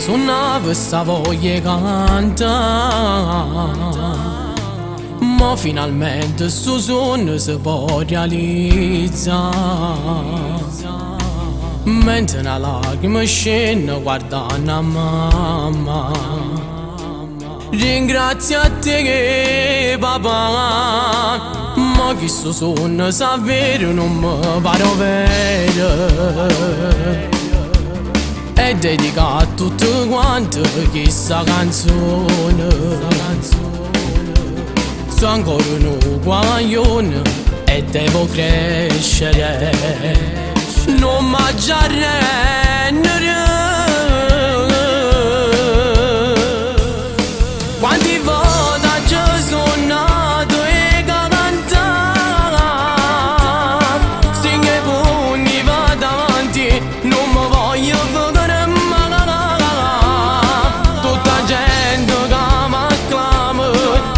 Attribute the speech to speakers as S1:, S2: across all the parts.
S1: suona questa voglia cantare, ma finalmente sto sogno si può realizzare. Mentre una lacrima scende guardando a mamma, ringrazio a te papà, ma che sto sogno sa vero non mi pare vero. È dedicato a tutti quanti questa canzone. Sono ancora un guaglione e devo crescere, non mi arrendere. Quanti volte ci sono nato e cantare, stringo i pugni, vado avanti, non mi voglio vedere mai. Tutta gente che mi acclama,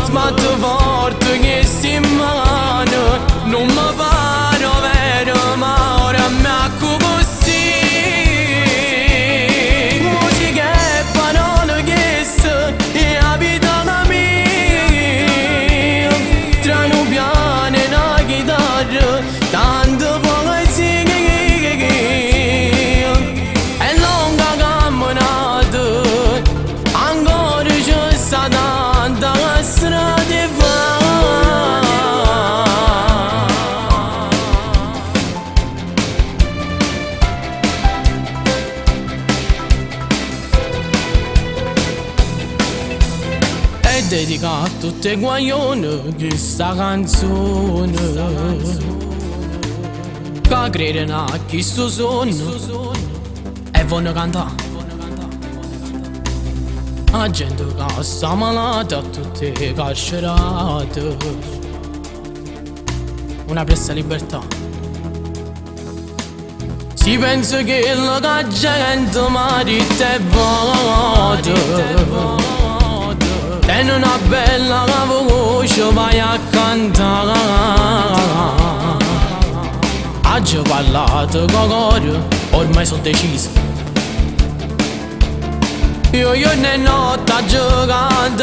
S1: sbatto forte che si mano, non mi pare vero ma ora mi accubo sì. Musica e parole che e la vita la mia, tra un piano e una chitarra, tanto poesia è lunga camminata, ancora c'è sta tanta strada e va. È dedicato a tutte guaglione questa canzone, che credono a questo sogno e vogliono cantare. A gente che sta malata, a tutte carcerate, una pressa libertà. Si pensa che la gente marita e vota, tieni una bella voce, vai a cantare. Oggi ho parlato con coro, ormai sono deciso. Io e notte a giocare,